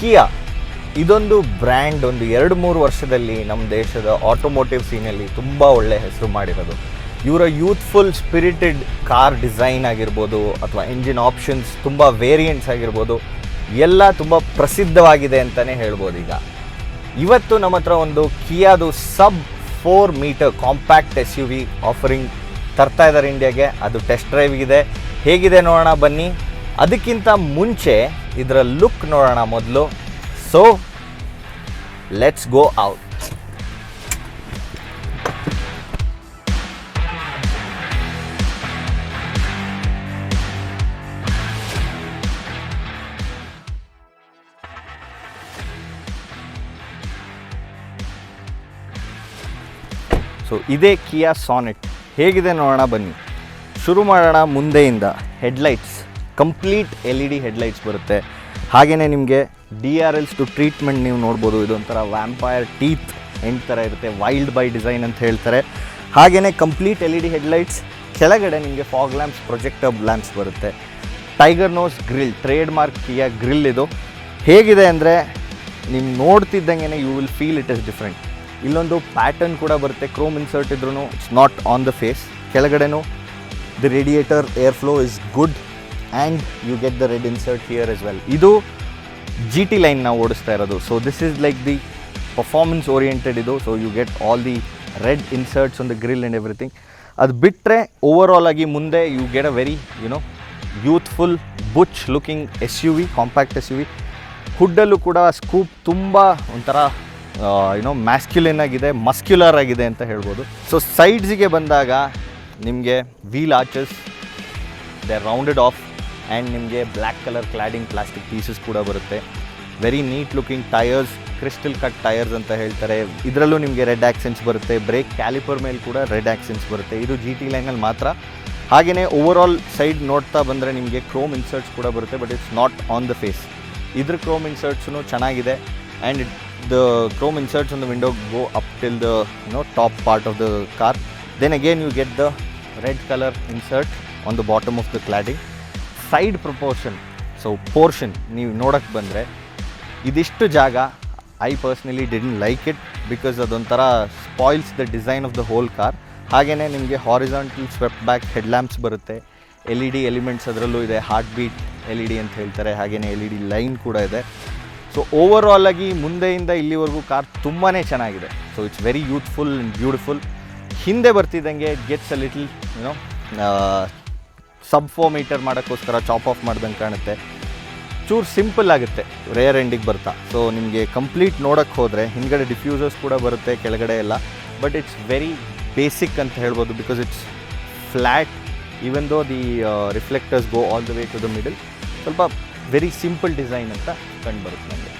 ಕಿಯಾ ಇದೊಂದು ಬ್ರ್ಯಾಂಡ್ ಒಂದು 2-3 ವರ್ಷದಲ್ಲಿ ನಮ್ಮ ದೇಶದ ಆಟೋಮೋಟಿವ್ ಸೀನಲ್ಲಿ ತುಂಬ ಒಳ್ಳೆ ಹೆಸರು ಮಾಡಿರೋದು. ಇವರ ಯೂತ್ಫುಲ್ ಸ್ಪಿರಿಟೆಡ್ ಕಾರ್ ಡಿಸೈನ್ ಆಗಿರ್ಬೋದು ಅಥವಾ ಇಂಜಿನ್ ಆಪ್ಷನ್ಸ್ ತುಂಬ ವೇರಿಯಂಟ್ಸ್ ಆಗಿರ್ಬೋದು ಎಲ್ಲ ತುಂಬ ಪ್ರಸಿದ್ಧವಾಗಿದೆ ಅಂತಲೇ ಹೇಳ್ಬೋದು. ಈಗ ಇವತ್ತು ನಮ್ಮ ಹತ್ರ ಒಂದು ಕಿಯಾದು ಸಬ್ 4 ಮೀಟರ್ ಕಾಂಪ್ಯಾಕ್ಟ್ SUV ಆಫರಿಂಗ್ ತರ್ತಾ ಇದ್ದಾರೆ ಇಂಡಿಯಾಗೆ. ಅದು ಟೆಸ್ಟ್ ಡ್ರೈವ್ಗಿದೆ, ಹೇಗಿದೆ ನೋಡೋಣ ಬನ್ನಿ. ಅದಕ್ಕಿಂತ ಮುಂಚೆ ಇದರ ಲುಕ್ ನೋಡೋಣ ಮೊದಲು. So let's go out. So ಇದೇ ಕಿಯಾ ಸಾನೆಟ್, ಹೇಗಿದೆ ನೋಡೋಣ ಬನ್ನಿ. ಶುರು ಮಾಡೋಣ ಮುಂದೆಯಿಂದ. ಹೆಡ್ಲೈಟ್ಸ್ ಕಂಪ್ಲೀಟ್ LED ಹೆಡ್ಲೈಟ್ಸ್ ಬರುತ್ತೆ. ಹಾಗೆಯೇ ನಿಮಗೆ DRLs ಟು ಟ್ರೀಟ್ಮೆಂಟ್ ನೀವು ನೋಡ್ಬೋದು. ಇದೊಂಥರ ವ್ಯಾಂಪೈರ್ ಟೀತ್ ಎಂಡ್ ಥರ ಇರುತ್ತೆ, ವೈಲ್ಡ್ ಬೈ ಡಿಸೈನ್ ಅಂತ ಹೇಳ್ತಾರೆ. ಹಾಗೆಯೇ ಕಂಪ್ಲೀಟ್ LED ಹೆಡ್ಲೈಟ್ಸ್, ಕೆಳಗಡೆ ನಿಮಗೆ ಫಾಗ್ ಲ್ಯಾಂಪ್ಸ್, ಪ್ರೊಜೆಕ್ಟರ್ ಲ್ಯಾಂಪ್ಸ್ ಬರುತ್ತೆ. Tiger nose grille, trade mark Kia grille ಇದು. ಹೇಗಿದೆ ಅಂದರೆ ನೀವು ನೋಡ್ತಿದ್ದಂಗೆ you will feel it is different. ಇಲ್ಲೊಂದು ಪ್ಯಾಟರ್ನ್ ಕೂಡ ಬರುತ್ತೆ, ಕ್ರೋಮ್ ಇನ್ಸರ್ಟ್ ಇದ್ರೂ it's not on the face. ಕೆಳಗಡೆನೂ the radiator air flow is good and you get the red insert here as well. ಇದು GT ಲೈನ್ ನಾವು ಓಡಿಸ್ತಾ ಇರೋದು. So this is like the performance oriented ಇದು. So you get all the red inserts on the grill and everything. ಅದು ಬಿಟ್ಟರೆ overall ಆಗಿ ಮುಂದೆ you get a very youthful butch looking SUV, compact SUV. ಹುಡ್ಡಲ್ಲೂ ಕೂಡ ಸ್ಕೂಪ್ ತುಂಬ ಒಂಥರ ಮ್ಯಾಸ್ಕ್ಯುಲಿನ್ ಆಗಿದೆ, ಮಸ್ಕ್ಯುಲರ್ ಆಗಿದೆ ಅಂತ ಹೇಳ್ಬೋದು. ಸೊ ಸೈಡ್ಸಿಗೆ ಬಂದಾಗ ನಿಮಗೆ wheel arches they are rounded off and ನಿಮಗೆ black colour cladding plastic pieces ಕೂಡ ಬರುತ್ತೆ. Very neat looking tyres, crystal cut tyres ಅಂತ ಹೇಳ್ತಾರೆ. ಇದರಲ್ಲೂ ನಿಮಗೆ ರೆಡ್ ಆಕ್ಸೆಂಟ್ಸ್ ಬರುತ್ತೆ. ಬ್ರೇಕ್ ಕ್ಯಾಲಿಪರ್ ಮೇಲೆ ಕೂಡ ರೆಡ್ ಆಕ್ಸೆಂಟ್ಸ್ ಬರುತ್ತೆ. ಇದು GT ಲೈನಲ್ಲಿ ಮಾತ್ರ. ಹಾಗೆಯೇ ಓವರಾಲ್ ಸೈಡ್ ನೋಡ್ತಾ ಬಂದರೆ ನಿಮಗೆ ಕ್ರೋಮ್ ಇನ್ಸರ್ಟ್ಸ್ ಕೂಡ ಬರುತ್ತೆ, but it's not on the face. ಇದ್ರ ಕ್ರೋಮ್ ಇನ್ಸರ್ಟ್ಸೂ ಚೆನ್ನಾಗಿದೆ and the chrome inserts on the window go up till the top part of the car. Then again you get the red color insert on the bottom of the cladding. Side proportion, so portion ನೀವು ನೋಡಕ್ಕೆ ಬಂದರೆ ಇದಿಷ್ಟು ಜಾಗ I personally didn't like it because ಅದೊಂಥರ spoils the design of the whole car. ಹಾಗೆಯೇ ನಿಮಗೆ horizontal swept back headlamps ಬರುತ್ತೆ. LED elements ಅದರಲ್ಲೂ ಇದೆ, ಹಾರ್ಟ್ ಬೀಟ್ LED ಅಂತ ಹೇಳ್ತಾರೆ. ಹಾಗೆಯೇ LED ಲೈನ್ ಕೂಡ ಇದೆ. ಸೊ ಓವರಾಲ್ ಆಗಿ ಮುಂದೆಯಿಂದ ಇಲ್ಲಿವರೆಗೂ ಕಾರ್ ತುಂಬಾ ಚೆನ್ನಾಗಿದೆ. So it's very youthful and beautiful. ಹಿಂದೆ ಬರ್ತಿದ್ದಂಗೆ gets a little sub 4 metre ಮಾಡೋಕ್ಕೋಸ್ಕರ ಚಾಪ್ ಆಫ್ ಮಾಡ್ದಂಗೆ ಕಾಣುತ್ತೆ. ಚೂರು ಸಿಂಪಲ್ ಆಗುತ್ತೆ ರೇರ್ ಎಂಡಿಗೆ ಬರ್ತಾ. ಸೊ ನಿಮಗೆ ಕಂಪ್ಲೀಟ್ ನೋಡೋಕ್ಕೆ ಹೋದರೆ ಹಿಂದ್ಗಡೆ ಡಿಫ್ಯೂಸರ್ಸ್ ಕೂಡ ಬರುತ್ತೆ ಕೆಳಗಡೆ ಎಲ್ಲ, ಬಟ್ ಇಟ್ಸ್ ವೆರಿ ಬೇಸಿಕ್ ಅಂತ ಹೇಳ್ಬೋದು because it's flat even though the reflectors go all the way to the middle. ಸ್ವಲ್ಪ ವೆರಿ ಸಿಂಪಲ್ ಡಿಸೈನ್ ಅಂತ ಕಂಡುಬರುತ್ತೆ ನನಗೆ.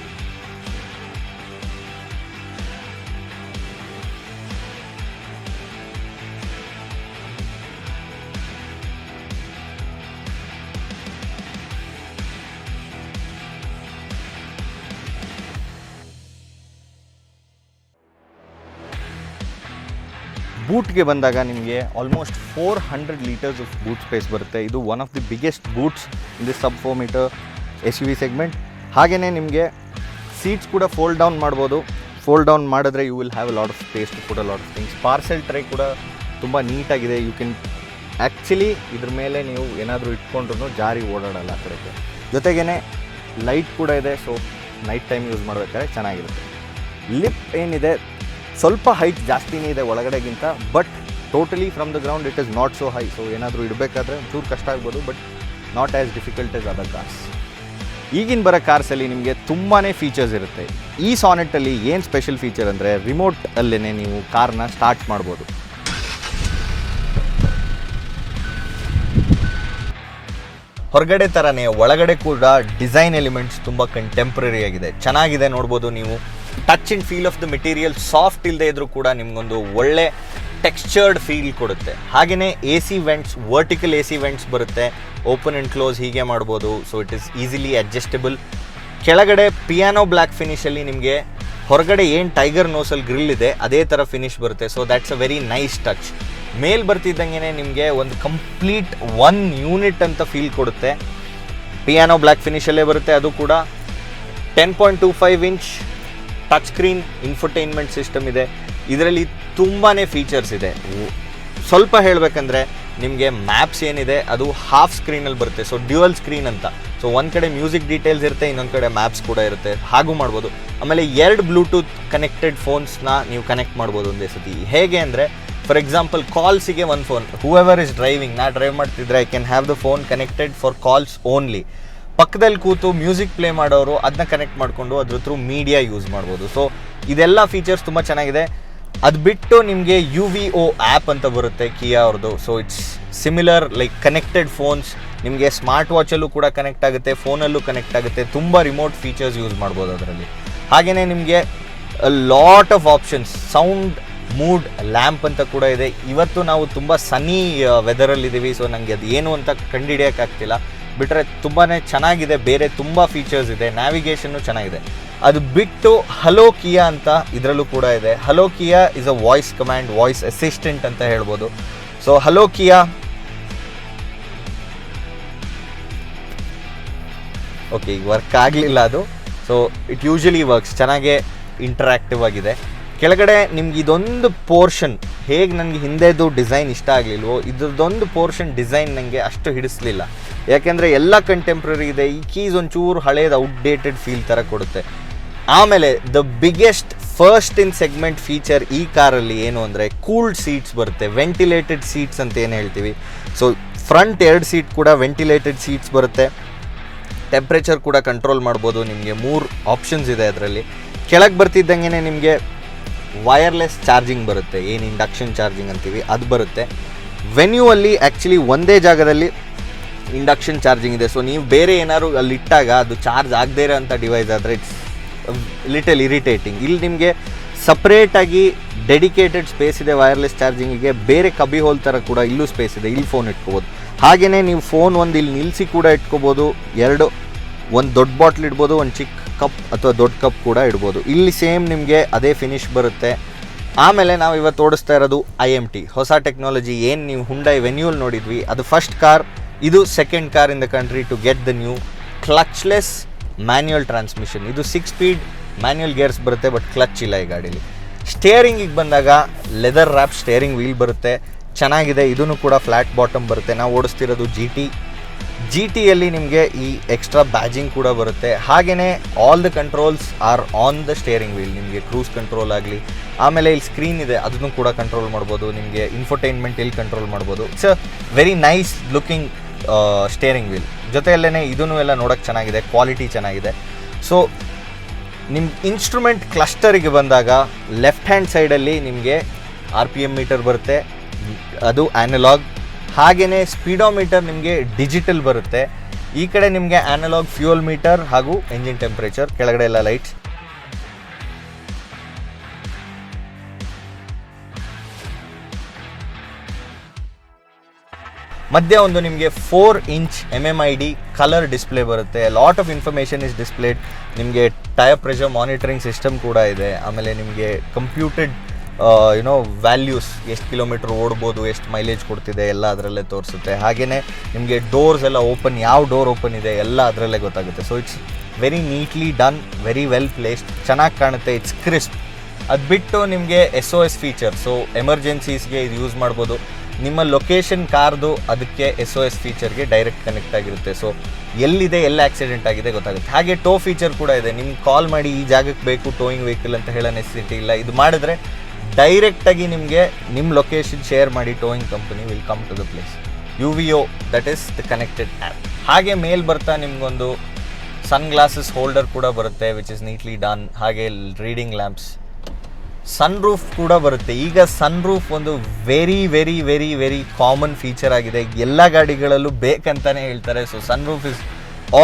ಬೂಟ್ಗೆ ಬಂದಾಗ ನಿಮಗೆ almost 400 litres of boot space ಬರುತ್ತೆ. ಇದು one of the biggest boots in this sub 4 metre SUV segment. ಹಾಗೆಯೇ ನಿಮಗೆ ಸೀಟ್ಸ್ ಕೂಡ ಫೋಲ್ಡ್ ಡೌನ್ ಮಾಡ್ಬೋದು. ಫೋಲ್ಡ್ ಡೌನ್ ಮಾಡಿದ್ರೆ you will have a lot of space to put a lot of things. Parcel tray ಕೂಡ ತುಂಬ ನೀಟಾಗಿದೆ. You can actually ಇದ್ರ ಮೇಲೆ ನೀವು ಏನಾದರೂ ಇಟ್ಕೊಂಡ್ರೂ ಜಾರಿ ಓಡಾಡಲ್ಲ ಆ ಕಡೆಗೆ. ಜೊತೆಗೇ ಲೈಟ್ ಕೂಡ ಇದೆ. ಸೊ ನೈಟ್ ಟೈಮ್ ಯೂಸ್ ಮಾಡಬೇಕಾದ್ರೆ ಚೆನ್ನಾಗಿರುತ್ತೆ. ಲಿಪ್ ಏನಿದೆ ಸ್ವಲ್ಪ ಹೈಟ್ ಜಾಸ್ತಿನೇ ಇದೆ ಒಳಗಡೆಗಿಂತ, but totally from the ground it is not so high. So ಏನಾದರೂ ಇಡಬೇಕಾದ್ರೆ ಒಂಚೂರು ಕಷ್ಟ ಆಗ್ಬೋದು, but not as difficult as other cars. ಈಗಿನ ಬರೋ ಕಾರ್ಸಲ್ಲಿ ನಿಮಗೆ ತುಂಬಾ ಫೀಚರ್ಸ್ ಇರುತ್ತೆ. ಈ ಸಾನೆಟಲ್ಲಿ ಏನು ಸ್ಪೆಷಲ್ ಫೀಚರ್ ಅಂದರೆ ರಿಮೋಟ್ ಅಲ್ಲೇ ನೀವು ಕಾರ್ನ ಸ್ಟಾರ್ಟ್ ಮಾಡ್ಬೋದು. ಹೊರಗಡೆ ಥರನೇ ಒಳಗಡೆ ಕೂಡ ಡಿಸೈನ್ ಎಲಿಮೆಂಟ್ಸ್ ತುಂಬ ಕಂಟೆಂಪ್ರರಿ ಆಗಿದೆ, ಚೆನ್ನಾಗಿದೆ ನೋಡ್ಬೋದು ನೀವು. Touch and feel of the material soft ಇಲ್ಲದೆ ಇದ್ರೂ ಕೂಡ ನಿಮಗೊಂದು ಒಳ್ಳೆ ಟೆಕ್ಸ್ಚರ್ಡ್ ಫೀಲ್ ಕೊಡುತ್ತೆ. ಹಾಗೆಯೇ AC vents, vertical AC vents ಬರುತ್ತೆ, ಓಪನ್ ಆ್ಯಂಡ್ ಕ್ಲೋಸ್ ಹೀಗೆ ಮಾಡ್ಬೋದು. So it is easily adjustable. ಕೆಳಗಡೆ ಪಿಯಾನೋ ಬ್ಲ್ಯಾಕ್ ಫಿನಿಷಲ್ಲಿ ನಿಮಗೆ ಹೊರಗಡೆ ಏನು ಟೈಗರ್ ನೋಸಲ್ ಗ್ರಿಲ್ ಇದೆ ಅದೇ ಥರ ಫಿನಿಶ್ ಬರುತ್ತೆ. So that's a very nice touch. ಮೇಲ್ ಬರ್ತಿದ್ದಂಗೆ ನಿಮಗೆ ಒಂದು ಕಂಪ್ಲೀಟ್ ಯೂನಿಟ್ ಅಂತ ಫೀಲ್ ಕೊಡುತ್ತೆ. ಪಿಯಾನೋ ಬ್ಲ್ಯಾಕ್ ಫಿನಿಷಲ್ಲೇ ಬರುತ್ತೆ, ಅದು ಕೂಡ 10.25 inch touch screen infotainment system ಇದೆ. ಇದರಲ್ಲಿ ತುಂಬಾ ಫೀಚರ್ಸ್ ಇದೆ. ಸ್ವಲ್ಪ ಹೇಳಬೇಕಂದ್ರೆ ನಿಮಗೆ ಮ್ಯಾಪ್ಸ್ ಏನಿದೆ ಅದು ಹಾಫ್ ಸ್ಕ್ರೀನಲ್ಲಿ ಬರುತ್ತೆ. ಸೊ ಡ್ಯುಯಲ್ ಸ್ಕ್ರೀನ್ ಅಂತ. ಸೊ ಒಂದು ಕಡೆ ಮ್ಯೂಸಿಕ್ ಡೀಟೇಲ್ಸ್ ಇರುತ್ತೆ, ಇನ್ನೊಂದು ಕಡೆ ಮ್ಯಾಪ್ಸ್ ಕೂಡ ಇರುತ್ತೆ, ಹಾಗೂ ಮಾಡ್ಬೋದು. ಆಮೇಲೆ 2 ಬ್ಲೂಟೂತ್ ಕನೆಕ್ಟೆಡ್ ಫೋನ್ಸ್ನ ನೀವು ಕನೆಕ್ಟ್ ಮಾಡ್ಬೋದು ಒಂದೇ ಸತಿ. ಹೇಗೆ ಅಂದರೆ ಫಾರ್ ಎಕ್ಸಾಂಪಲ್ ಕಾಲ್ಸಿಗೆ ಒಂದು ಫೋನ್, ಹೂಎವರ್ ಇಸ್ ಡ್ರೈವಿಂಗ್, ನಾ ಡ್ರೈವ್ ಮಾಡ್ತಿದ್ರೆ I can have the phone connected for calls only. ಪಕ್ಕದಲ್ಲಿ ಕೂತು ಮ್ಯೂಸಿಕ್ ಪ್ಲೇ ಮಾಡೋರು ಅದನ್ನ ಕನೆಕ್ಟ್ ಮಾಡಿಕೊಂಡು ಅದ್ರ ಥ್ರೂ ಮೀಡಿಯಾ ಯೂಸ್ ಮಾಡ್ಬೋದು. ಸೊ ಇದೆಲ್ಲ ಫೀಚರ್ಸ್ ತುಂಬ ಚೆನ್ನಾಗಿದೆ. ಅದು ಬಿಟ್ಟು ನಿಮಗೆ UVO ಆ್ಯಪ್ ಅಂತ ಬರುತ್ತೆ ಕಿಯಾ ಅವ್ರದ್ದು. So it's similar like connected phones. ನಿಮಗೆ ಸ್ಮಾರ್ಟ್ ವಾಚಲ್ಲೂ ಕೂಡ ಕನೆಕ್ಟ್ ಆಗುತ್ತೆ, ಫೋನಲ್ಲೂ ಕನೆಕ್ಟ್ ಆಗುತ್ತೆ. ತುಂಬ ರಿಮೋಟ್ ಫೀಚರ್ಸ್ ಯೂಸ್ ಮಾಡ್ಬೋದು ಅದರಲ್ಲಿ. ಹಾಗೆಯೇ ನಿಮಗೆ lot of options. Sound mood lamp ಅಂತ ಕೂಡ ಇದೆ. ಇವತ್ತು ನಾವು ತುಂಬ ಸನ್ನಿ ವೆದರಲ್ಲಿದ್ದೀವಿ, ಸೊ ನನಗೆ ಅದು ಏನು ಅಂತ ಕಂಡುಹಿಡಿಯೋಕ್ಕಾಗ್ತಿಲ್ಲ. ಬಿಟ್ಟರೆ ತುಂಬಾ ಚೆನ್ನಾಗಿದೆ, ಬೇರೆ ತುಂಬ ಫೀಚರ್ಸ್ ಇದೆ, ನ್ಯಾವಿಗೇಷನ್ನು ಚೆನ್ನಾಗಿದೆ. ಅದು ಬಿಟ್ಟು ಹಲೋ ಕಿಯಾ ಅಂತ ಇದರಲ್ಲೂ ಕೂಡ ಇದೆ. Hello Kia is a voice command, voice assistant ಅಂತ ಹೇಳ್ಬೋದು. ಸೊ ಹಲೋ ಕಿಯಾ, ಓಕೆ ಈಗ ವರ್ಕ್ ಆಗಲಿಲ್ಲ ಅದು. ಸೊ ಇಟ್ ಯೂಶಲಿ ವರ್ಕ್ಸ್, ಚೆನ್ನಾಗೇ ಇಂಟ್ರಾಕ್ಟಿವ್ ಆಗಿದೆ. ಕೆಳಗಡೆ ನಿಮ್ಗೆ ಇದೊಂದು ಪೋರ್ಷನ್ ಹೇಗೆ ನನಗೆ ಹಿಂದೆದು ಡಿಸೈನ್ ಇಷ್ಟ ಆಗಲಿಲ್ವೋ, ಇದ್ರದ್ದೊಂದು ಪೋರ್ಷನ್ ಡಿಸೈನ್ ನನಗೆ ಅಷ್ಟು ಹಿಡಿಸ್ಲಿಲ್ಲ. ಯಾಕೆಂದರೆ ಎಲ್ಲ ಕಂಟೆಂಪ್ರರಿ ಇದೆ. ಈ ಕೀಸ್ ಒಂಚೂರು ಹಳೇದು ಔಟ್ಡೇಟೆಡ್ ಫೀಲ್ ಥರ ಕೊಡುತ್ತೆ. ಆಮೇಲೆ the biggest first in segment feature ಈ ಕಾರಲ್ಲಿ ಏನು ಅಂದರೆ ಕೂಲ್ಡ್ ಸೀಟ್ಸ್ ಬರುತ್ತೆ, ವೆಂಟಿಲೇಟೆಡ್ ಸೀಟ್ಸ್ ಅಂತ ಏನು ಹೇಳ್ತೀವಿ. ಸೊ ಫ್ರಂಟ್ 2 ಸೀಟ್ ಕೂಡ ವೆಂಟಿಲೇಟೆಡ್ ಸೀಟ್ಸ್ ಬರುತ್ತೆ. ಟೆಂಪ್ರೇಚರ್ ಕೂಡ ಕಂಟ್ರೋಲ್ ಮಾಡ್ಬೋದು. ನಿಮಗೆ 3 ಆಪ್ಷನ್ಸ್ ಇದೆ ಅದರಲ್ಲಿ. ಕೆಳಗೆ ಬರ್ತಿದ್ದಂಗೆ ನಿಮಗೆ ವೈರ್ಲೆಸ್ ಚಾರ್ಜಿಂಗ್ ಬರುತ್ತೆ, ಏನು ಇಂಡಕ್ಷನ್ ಚಾರ್ಜಿಂಗ್ ಅಂತೀವಿ ಅದು ಬರುತ್ತೆ. ವೆನ್ಯೂವಲ್ಲಿ ಆ್ಯಕ್ಚುಲಿ ಒಂದೇ ಜಾಗದಲ್ಲಿ ಇಂಡಕ್ಷನ್ ಚಾರ್ಜಿಂಗ್ ಇದೆ. ಸೊ ನೀವು ಬೇರೆ ಏನಾದ್ರು ಅಲ್ಲಿ ಇಟ್ಟಾಗ ಅದು ಚಾರ್ಜ್ ಆಗದೇ ಇರೋಂಥ ಡಿವೈಸ್ ಆದರೆ ಇಟ್ಸ್ ಲಿಟಲ್ ಇರಿಟೇಟಿಂಗ್. ಇಲ್ಲಿ ನಿಮಗೆ ಸಪ್ರೇಟಾಗಿ ಡೆಡಿಕೇಟೆಡ್ ಸ್ಪೇಸ್ ಇದೆ ವೈರ್ಲೆಸ್ ಚಾರ್ಜಿಂಗಿಗೆ. ಬೇರೆ ಕಬಿ ಹೋಲ್ ಥರ ಕೂಡ ಇಲ್ಲೂ ಸ್ಪೇಸ್ ಇದೆ, ಇಲ್ಲಿ ಫೋನ್ ಇಟ್ಕೋಬೋದು. ಹಾಗೆಯೇ ನೀವು ಫೋನ್ ಒಂದು ಇಲ್ಲಿ ನಿಲ್ಲಿಸಿ ಕೂಡ ಇಟ್ಕೋಬೋದು. ಒಂದು ದೊಡ್ಡ ಬಾಟ್ಲ್ ಇಡ್ಬೋದು, ಒಂದು ಚಿಕ್ಕ ಕಪ್ ಅಥವಾ ದೊಡ್ಡ ಕಪ್ ಕೂಡ ಇಡ್ಬೋದು. ಇಲ್ಲಿ ಸೇಮ್ ನಿಮಗೆ ಅದೇ ಫಿನಿಶ್ ಬರುತ್ತೆ. ಆಮೇಲೆ ನಾವು ಇವತ್ತು ಓಡಿಸ್ತಾ ಇರೋದು IMT ಹೊಸ ಟೆಕ್ನಾಲಜಿ. ಏನು ನೀವು ಹುಂಡೈ ವೆನ್ಯೂಲ್ ನೋಡಿದ್ವಿ, ಅದು ಫಸ್ಟ್ ಕಾರ್, ಇದು second car in the country to get the new clutchless manual transmission. ಇದು 6 ಸ್ಪೀಡ್ ಮ್ಯಾನ್ಯುಯಲ್ ಗೇರ್ಸ್ ಬರುತ್ತೆ, ಬಟ್ ಕ್ಲಚ್ ಇಲ್ಲ ಈ ಗಾಡೀಲಿ. ಸ್ಟೇರಿಂಗಿಗೆ ಬಂದಾಗ ಲೆದರ್ ರ್ಯಾಪ್ ಸ್ಟೇರಿಂಗ್ ವೀಲ್ ಬರುತ್ತೆ, ಚೆನ್ನಾಗಿದೆ. ಇದೂ ಕೂಡ ಫ್ಲ್ಯಾಟ್ ಬಾಟಮ್ ಬರುತ್ತೆ. ನಾವು ಓಡಿಸ್ತಿರೋದು GTಯಲ್ಲಿ ನಿಮಗೆ ಈ ಎಕ್ಸ್ಟ್ರಾ ಬ್ಯಾಜಿಂಗ್ ಕೂಡ ಬರುತ್ತೆ. ಹಾಗೆಯೇ all the controls are on the steering wheel. ನಿಮಗೆ ಕ್ರೂಸ್ ಕಂಟ್ರೋಲ್ ಆಗಲಿ, ಆಮೇಲೆ ಇಲ್ಲಿ ಸ್ಕ್ರೀನ್ ಇದೆ ಅದನ್ನು ಕೂಡ ಕಂಟ್ರೋಲ್ ಮಾಡ್ಬೋದು. ನಿಮಗೆ ಇನ್ಫೋಟೈನ್ಮೆಂಟ್ ಇಲ್ಲಿ ಕಂಟ್ರೋಲ್ ಮಾಡ್ಬೋದು. It's a very nice looking steering wheel. ಜೊತೆಯಲ್ಲೇ ಇದನ್ನು ಎಲ್ಲ ನೋಡೋಕ್ಕೆ ಚೆನ್ನಾಗಿದೆ, ಕ್ವಾಲಿಟಿ ಚೆನ್ನಾಗಿದೆ. ಸೊ ನಿಮ್ಮ ಇನ್ಸ್ಟ್ರೂಮೆಂಟ್ ಕ್ಲಸ್ಟರಿಗೆ ಬಂದಾಗ ಲೆಫ್ಟ್ ಹ್ಯಾಂಡ್ ಸೈಡಲ್ಲಿ ನಿಮಗೆ RPM ಮೀಟರ್ ಬರುತ್ತೆ, ಅದು ಆ್ಯನಲಾಗ್. ಹಾಗೆಯೇ ಸ್ಪೀಡೋಮೀಟರ್ ನಿಮಗೆ ಡಿಜಿಟಲ್ ಬರುತ್ತೆ. ಈ ಕಡೆ ನಿಮಗೆ ಆ್ಯನಲಾಗ್ ಫ್ಯೂಯಲ್ ಮೀಟರ್ ಹಾಗೂ ಎಂಜಿನ್ ಟೆಂಪ್ರೇಚರ್, ಕೆಳಗಡೆ ಎಲ್ಲ ಲೈಟ್ಸ್. ಮಧ್ಯ ಒಂದು ನಿಮಗೆ 4 ಇಂಚ್ MMID ಕಲರ್ ಡಿಸ್ಪ್ಲೇ ಬರುತ್ತೆ. Lot of information is displayed. ನಿಮಗೆ ಟೈರ್ ಪ್ರೆಷರ್ ಮಾನಿಟರಿಂಗ್ ಸಿಸ್ಟಮ್ ಕೂಡ ಇದೆ. ಆಮೇಲೆ ನಿಮಗೆ ಕಂಪ್ಯೂಟೆಡ್ ವ್ಯಾಲ್ಯೂಸ್, ಎಷ್ಟು ಕಿಲೋಮೀಟರ್ ಓಡ್ಬೋದು, ಎಷ್ಟು ಮೈಲೇಜ್ ಕೊಡ್ತಿದೆ ಎಲ್ಲ ಅದರಲ್ಲೇ ತೋರಿಸುತ್ತೆ. ಹಾಗೆಯೇ ನಿಮಗೆ ಡೋರ್ಸ್ ಎಲ್ಲ ಓಪನ್, ಯಾವ ಡೋರ್ ಓಪನ್ ಇದೆ ಎಲ್ಲ ಅದರಲ್ಲೇ ಗೊತ್ತಾಗುತ್ತೆ. So it's very neatly done, very well placed, ಚೆನ್ನಾಗಿ ಕಾಣುತ್ತೆ. It's crisp. ಅದು ಬಿಟ್ಟು ನಿಮಗೆ SOS ಫೀಚರ್, ಸೊ ಎಮರ್ಜೆನ್ಸೀಸ್ಗೆ ಇದು ಯೂಸ್ ಮಾಡ್ಬೋದು. ನಿಮ್ಮ ಲೊಕೇಶನ್ ಕಾರ್ದು ಅದಕ್ಕೆ SOS ಫೀಚರ್ಗೆ ಡೈರೆಕ್ಟ್ ಕನೆಕ್ಟ್ ಆಗಿರುತ್ತೆ. ಸೊ ಎಲ್ಲಿದೆ, ಎಲ್ಲ ಆಕ್ಸಿಡೆಂಟ್ ಆಗಿದೆ ಗೊತ್ತಾಗುತ್ತೆ. ಹಾಗೆ ಟೋ ಫೀಚರ್ ಕೂಡ ಇದೆ. ನಿಮ್ಗೆ ಕಾಲ್ ಮಾಡಿ ಈ ಜಾಗಕ್ಕೆ ಬೇಕು ಟೋಯಿಂಗ್ ವೆಹಿಕಲ್ ಅಂತ ಹೇಳೋ ನೆಸೆಸಿಟಿ ಇಲ್ಲ. ಇದು ಮಾಡಿದ್ರೆ ಡೈರೆಕ್ಟಾಗಿ ನಿಮಗೆ ನಿಮ್ಮ ಲೊಕೇಶನ್ ಶೇರ್ ಮಾಡಿ towing company will come to the place. UVO, that is the connected app. ಹಾಗೆ ಮೇಲ್ ಬರ್ತಾ ನಿಮಗೊಂದು ಸನ್ ಗ್ಲಾಸಸ್ ಹೋಲ್ಡರ್ ಕೂಡ ಬರುತ್ತೆ, ವಿಚ್ ಇಸ್ ನೀಟ್ಲಿ ಡನ್. ಹಾಗೆ ರೀಡಿಂಗ್ ಲ್ಯಾಂಪ್ಸ್, ಸನ್ ರೂಫ್ ಕೂಡ ಬರುತ್ತೆ. ಈಗ ಸನ್ ರೂಫ್ ಒಂದು very very very very common feature ಆಗಿದೆ, ಎಲ್ಲ ಗಾಡಿಗಳಲ್ಲೂ ಬೇಕಂತಾನೆ ಹೇಳ್ತಾರೆ. So sun roof is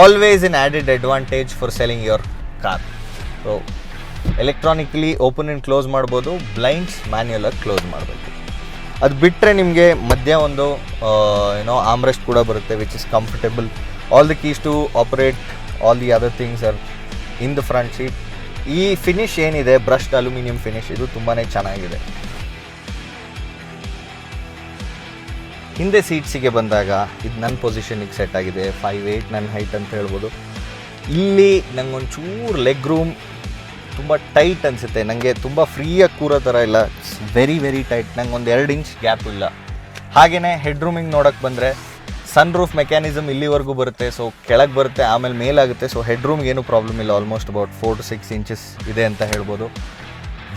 always in added advantage for selling your car. So electronically open and close ಮಾಡ್ಬೋದು, ಬ್ಲೈಂಡ್ಸ್ ಮ್ಯಾನ್ಯುಯಲಾಗಿ ಕ್ಲೋಸ್ ಮಾಡಬೇಕು. ಅದು ಬಿಟ್ಟರೆ ನಿಮಗೆ ಮಧ್ಯ ಒಂದು ಆರ್ಮ್ರೆಸ್ಟ್ ಕೂಡ ಬರುತ್ತೆ, which is comfortable. All the keys to operate all the other things are in the front seat. ಈ ಫಿನಿಶ್ ಏನಿದೆ, ಬ್ರಷ್ಡ್ ಅಲ್ಯೂಮಿನಿಯಂ ಫಿನಿಶ್, ಇದು ತುಂಬಾ ಚೆನ್ನಾಗಿದೆ. ಹಿಂದೆ ಸೀಟ್ಸಿಗೆ ಬಂದಾಗ ಇದು ನನ್ನ ಪೊಸಿಷನಿಗೆ ಸೆಟ್ ಆಗಿದೆ. 5'8" ನನ್ನ ಹೈಟ್ ಅಂತ ಹೇಳ್ಬೋದು. ಇಲ್ಲಿ ನಂಗೊಂಚೂರು ಲೆಗ್ ರೂಮ್ ತುಂಬ ಟೈಟ್ ಅನಿಸುತ್ತೆ, ನನಗೆ ತುಂಬ ಫ್ರೀಯಾಗಿ ಕೂರೋ ಥರ ಇಲ್ಲ, ವೆರಿ ವೆರಿ ಟೈಟ್, ನಂಗೆ ಒಂದು 2 ಇಂಚ್ ಗ್ಯಾಪ್ ಇಲ್ಲ. ಹಾಗೆಯೇ ಹೆಡ್ ರೂಮಿಗೆ ನೋಡೋಕ್ಕೆ ಬಂದರೆ ಸನ್ ರೂಫ್ ಮೆಕ್ಯಾನಿಸಮ್ ಇಲ್ಲಿವರೆಗೂ ಬರುತ್ತೆ, ಸೊ ಕೆಳಗೆ ಬರುತ್ತೆ ಆಮೇಲೆ ಮೇಲಾಗುತ್ತೆ. ಸೊ ಹೆಡ್ ರೂಮ್ಗೆ ಏನೂ ಪ್ರಾಬ್ಲಮ್ ಇಲ್ಲ, ಆಲ್ಮೋಸ್ಟ್ ಅಬೌಟ್ 4 to 6 ಇಂಚಸ್ ಇದೆ ಅಂತ ಹೇಳ್ಬೋದು.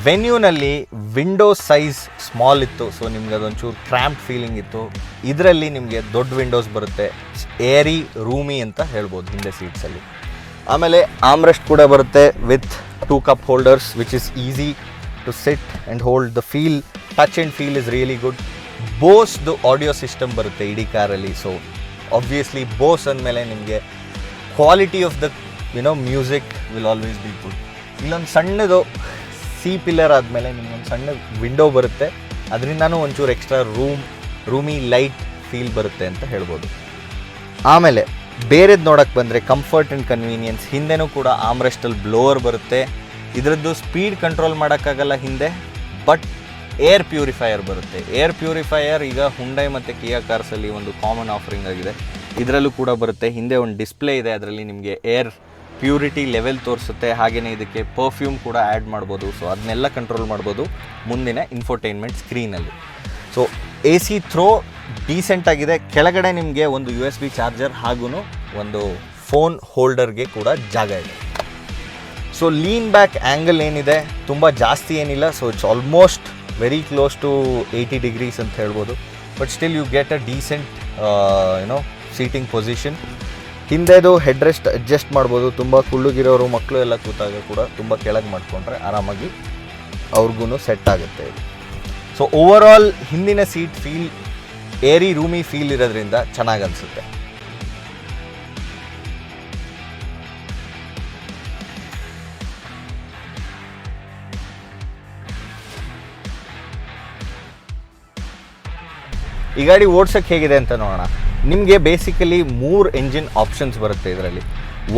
ವೆನ್ಯೂನಲ್ಲಿ ವಿಂಡೋ ಸೈಜ್ ಸ್ಮಾಲ್ ಇತ್ತು, ಸೊ ನಿಮ್ಗೆ ಅದೊಂಚೂರು ಕ್ರ್ಯಾಂಪ್ ಫೀಲಿಂಗ್ ಇತ್ತು. ಇದರಲ್ಲಿ ನಿಮಗೆ ದೊಡ್ಡ ವಿಂಡೋಸ್ ಬರುತ್ತೆ, ಏರಿ ರೂಮಿ ಅಂತ ಹೇಳ್ಬೋದು ಹಿಂದೆ ಸೀಟ್ಸಲ್ಲಿ. ಆಮೇಲೆ ಆಮ್ರೆಸ್ಟ್ ಕೂಡ ಬರುತ್ತೆ with 2 cup holders which is easy to sit and hold. The feel, touch and feel is really good. ಬೋಸ್ದು ಆಡಿಯೋ ಸಿಸ್ಟಮ್ ಬರುತ್ತೆ ಇಡೀ ಕಾರಲ್ಲಿ, ಸೊ ಆಬ್ವಿಯಸ್ಲಿ ಬೋಸ್ ಅಂದಮೇಲೆ ನಿಮಗೆ quality of the music will always be good. ಇಲ್ಲೊಂದು ಸಣ್ಣದು C pillar ಆದಮೇಲೆ ನಿಮ್ಗೊಂದು ಸಣ್ಣ ವಿಂಡೋ ಬರುತ್ತೆ, ಅದರಿಂದನೂ ಒಂಚೂರು ಎಕ್ಸ್ಟ್ರಾ ರೂಮಿ ಲೈಟ್ ಫೀಲ್ ಬರುತ್ತೆ ಅಂತ ಹೇಳ್ಬೋದು. ಆಮೇಲೆ ಬೇರೆದು ನೋಡೋಕ್ಕೆ ಬಂದರೆ ಕಂಫರ್ಟ್ ಆ್ಯಂಡ್ ಕನ್ವೀನಿಯನ್ಸ್. ಹಿಂದೆನೂ ಕೂಡ ಆಮ್ರೆಸ್ಟಲ್ಲಿ ಬ್ಲೋವರ್ ಬರುತ್ತೆ, ಇದರದ್ದು ಸ್ಪೀಡ್ ಕಂಟ್ರೋಲ್ ಮಾಡೋಕ್ಕಾಗಲ್ಲ ಹಿಂದೆ, ಬಟ್ ಏರ್ ಪ್ಯೂರಿಫೈಯರ್ ಬರುತ್ತೆ. ಏರ್ ಪ್ಯೂರಿಫೈಯರ್ ಈಗ ಹುಂಡೈ ಮತ್ತು ಕಿಯಾ ಕಾರ್ಸಲ್ಲಿ ಒಂದು ಕಾಮನ್ ಆಫರಿಂಗ್ ಆಗಿದೆ, ಇದರಲ್ಲೂ ಕೂಡ ಬರುತ್ತೆ. ಹಿಂದೆ ಒಂದು ಡಿಸ್ಪ್ಲೇ ಇದೆ, ಅದರಲ್ಲಿ ನಿಮಗೆ ಏರ್ ಪ್ಯೂರಿಟಿ ಲೆವೆಲ್ ತೋರಿಸುತ್ತೆ, ಹಾಗೆಯೇ ಇದಕ್ಕೆ ಪರ್ಫ್ಯೂಮ್ ಕೂಡ ಆ್ಯಡ್ ಮಾಡ್ಬೋದು. ಸೊ ಅದನ್ನೆಲ್ಲ ಕಂಟ್ರೋಲ್ ಮಾಡ್ಬೋದು ಮುಂದಿನ ಇನ್ಫೋಟೈನ್ಮೆಂಟ್ ಸ್ಕ್ರೀನಲ್ಲಿ. ಸೊ AC ಥ್ರೋ ಡೀಸೆಂಟ್ ಆಗಿದೆ. ಕೆಳಗಡೆ ನಿಮಗೆ ಒಂದು USB ಚಾರ್ಜರ್ ಹಾಗೂ ಒಂದು ಫೋನ್ ಹೋಲ್ಡರ್ಗೆ ಕೂಡ ಜಾಗ ಇದೆ. ಸೊ ಲೀನ್ ಬ್ಯಾಕ್ ಆ್ಯಂಗಲ್ ಏನಿದೆ ತುಂಬ ಜಾಸ್ತಿ ಏನಿಲ್ಲ, so it's almost very close to 80 degrees ಅಂತ ಹೇಳ್ಬೋದು. But still you get a decent seating position. ಹಿಂದೆದು ಹೆಡ್ ರೆಸ್ಟ್ ಅಡ್ಜಸ್ಟ್ ಮಾಡ್ಬೋದು, ತುಂಬ ಕುಳ್ಳುಗಿರೋರು ಮಕ್ಕಳು ಎಲ್ಲ ಕೂತಾಗ ಕೂಡ ತುಂಬ ಕೆಳಗೆ ಮಾಡಿಕೊಂಡ್ರೆ ಆರಾಮಾಗಿ ಅವ್ರಿಗೂ ಸೆಟ್ ಆಗುತ್ತೆ ಇದು. ಸೊ ಓವರಾಲ್ ಹಿಂದಿನ ಸೀಟ್ ಫೀಲ್ ಏರಿ ರೂಮಿ ಫೀಲ್ ಇರೋದ್ರಿಂದ ಚೆನ್ನಾಗಿ ಅನಿಸುತ್ತೆ. ಈ ಗಾಡಿ ಓಡ್ಸೋಕ್ಕೆ ಹೇಗಿದೆ ಅಂತ ನೋಡೋಣ. ನಿಮಗೆ ಬೇಸಿಕಲಿ 3 ಎಂಜಿನ್ ಆಪ್ಷನ್ಸ್ ಬರುತ್ತೆ ಇದರಲ್ಲಿ.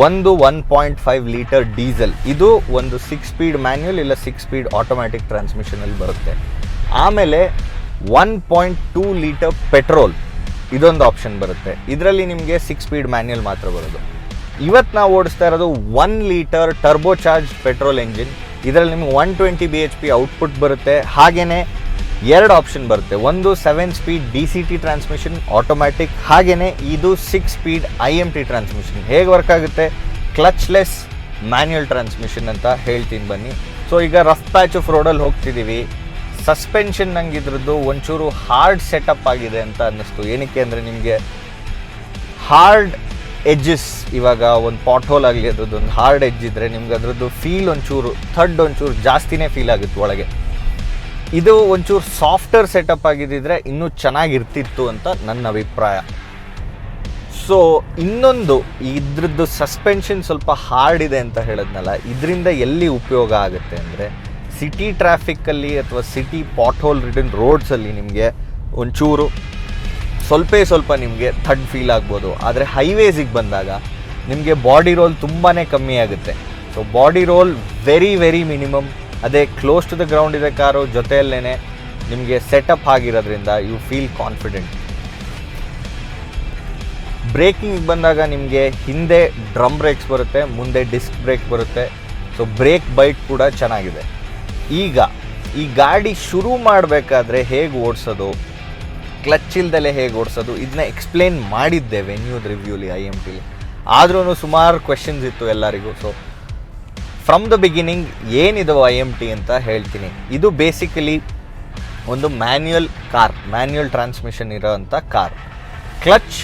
ಒಂದು 1.5 ಲೀಟರ್ ಡೀಸೆಲ್, ಇದು ಒಂದು 6 ಸ್ಪೀಡ್ ಮ್ಯಾನ್ಯುಯಲ್ ಇಲ್ಲ 6 ಸ್ಪೀಡ್ ಆಟೋಮ್ಯಾಟಿಕ್ ಟ್ರಾನ್ಸ್ಮಿಷನಲ್ಲಿ ಬರುತ್ತೆ. ಆಮೇಲೆ 1.2 ಲೀಟರ್ ಪೆಟ್ರೋಲ್, ಇದೊಂದು ಆಪ್ಷನ್ ಬರುತ್ತೆ. ಇದರಲ್ಲಿ ನಿಮಗೆ 6 ಸ್ಪೀಡ್ ಮ್ಯಾನ್ಯುಯಲ್ ಮಾತ್ರ ಬರೋದು. ಇವತ್ತು ನಾವು ಓಡಿಸ್ತಾ ಇರೋದು 1 litre turbo charge petrol engine. ಇದರಲ್ಲಿ ನಿಮಗೆ 120 bhp ಔಟ್ಪುಟ್ ಬರುತ್ತೆ. ಹಾಗೆಯೇ 2 ಆಪ್ಷನ್ ಬರುತ್ತೆ, ಒಂದು 7 ಸ್ಪೀಡ್ DCT ಟ್ರಾನ್ಸ್ಮಿಷನ್ ಆಟೋಮ್ಯಾಟಿಕ್, ಹಾಗೆಯೇ ಇದು 6 ಸ್ಪೀಡ್ IMT ಟ್ರಾನ್ಸ್ಮಿಷನ್. ಹೇಗೆ ವರ್ಕ್ ಆಗುತ್ತೆ, ಕ್ಲಚ್ಲೆಸ್ ಮ್ಯಾನ್ಯುಯಲ್ ಟ್ರಾನ್ಸ್ಮಿಷನ್ ಅಂತ ಹೇಳ್ತೀನಿ ಬನ್ನಿ. ಸೊ ಈಗ ರಫ್ ಪ್ಯಾಚ್ ಆಫ್ ರೋಡಲ್ಲಿ ಹೋಗ್ತಿದ್ದೀವಿ, ಸಸ್ಪೆನ್ಷನ್ ನಂಗೆ ಇದ್ರದ್ದು ಒಂಚೂರು ಹಾರ್ಡ್ ಸೆಟಪ್ ಆಗಿದೆ ಅಂತ ಅನ್ನಿಸ್ತು. ಏನಕ್ಕೆ ಅಂದರೆ ನಿಮಗೆ ಹಾರ್ಡ್ ಎಡ್ಜಸ್, ಇವಾಗ ಒಂದು ಪಾಟ್ ಹೋಲ್ ಆಗಲಿ ಅದ್ರದ್ದು ಒಂದು ಹಾರ್ಡ್ ಎಡ್ಜ್ ಇದ್ದರೆ ನಿಮ್ಗೆ ಅದರದ್ದು ಫೀಲ್ ಒಂಚೂರು ಒಂಚೂರು ಜಾಸ್ತಿನೇ ಫೀಲ್ ಆಗುತ್ತೆ ಒಳಗೆ. ಇದು ಒಂಚೂರು ಸಾಫ್ಟರ್ ಸೆಟಪ್ ಆಗಿದ್ದಿದ್ರೆ ಇನ್ನೂ ಚೆನ್ನಾಗಿರ್ತಿತ್ತು ಅಂತ ನನ್ನ ಅಭಿಪ್ರಾಯ. ಸೊ ಇನ್ನೊಂದು, ಇದ್ರದ್ದು ಸಸ್ಪೆನ್ಷನ್ ಸ್ವಲ್ಪ ಹಾರ್ಡ್ ಇದೆ ಅಂತ ಹೇಳಿದ್ನಲ್ಲ, ಇದರಿಂದ ಎಲ್ಲಿ ಉಪಯೋಗ ಆಗುತ್ತೆ ಅಂದರೆ ಸಿಟಿ ಟ್ರಾಫಿಕ್ಕಲ್ಲಿ ಅಥವಾ ಸಿಟಿ ಪಾಟ್ ಹೋಲ್ ರಿಟನ್ ರೋಡ್ಸಲ್ಲಿ ನಿಮಗೆ ಒಂಚೂರು ಸ್ವಲ್ಪ ನಿಮಗೆ ಥಡ್ ಫೀಲ್ ಆಗ್ಬೋದು. ಆದರೆ ಹೈವೇಸಿಗೆ ಬಂದಾಗ ನಿಮಗೆ ಬಾಡಿ ರೋಲ್ ತುಂಬಾ ಕಮ್ಮಿ ಆಗುತ್ತೆ. So body roll very very minimum. ಅದೇ ಕ್ಲೋಸ್ ಟು ದ ಗ್ರೌಂಡ್ ಇದೆ ಕಾರು, ಜೊತೆಯಲ್ಲೇ ನಿಮಗೆ ಸೆಟಪ್ ಆಗಿರೋದ್ರಿಂದ ಯು ಫೀಲ್ ಕಾನ್ಫಿಡೆಂಟ್. ಬ್ರೇಕಿಂಗ್ ಬಂದಾಗ ನಿಮಗೆ ಹಿಂದೆ ಡ್ರಮ್ ಬ್ರೇಕ್ಸ್ ಬರುತ್ತೆ, ಮುಂದೆ ಡಿಸ್ಕ್ ಬ್ರೇಕ್ ಬರುತ್ತೆ. ಸೊ ಬ್ರೇಕ್ ಬೈಟ್ ಕೂಡ ಚೆನ್ನಾಗಿದೆ. ಈಗ ಈ ಗಾಡಿ ಶುರು ಮಾಡಬೇಕಾದ್ರೆ ಹೇಗೆ ಓಡಿಸೋದು, ಕ್ಲಚ್ ಇಲ್ದಲೇ ಹೇಗೆ ಓಡಿಸೋದು, ಇದನ್ನ ಎಕ್ಸ್ಪ್ಲೇನ್ ಮಾಡಿದ್ದೆ ವೆನ್ಯೂದ ರಿವ್ಯೂಲಿ IMTಲಿ. ಆದ್ರೂ ಸುಮಾರು ಕ್ವೆಶನ್ಸ್ ಇತ್ತು ಎಲ್ಲರಿಗೂ. ಸೊ ಫ್ರಮ್ ದ ಬಿಗಿನಿಂಗ್ ಏನಿದು IMT ಅಂತ ಹೇಳ್ತೀನಿ. ಇದು ಬೇಸಿಕಲಿ ಒಂದು ಮ್ಯಾನ್ಯುಯಲ್ ಟ್ರಾನ್ಸ್ಮಿಷನ್ ಇರೋವಂಥ ಕಾರ್. ಕ್ಲಚ್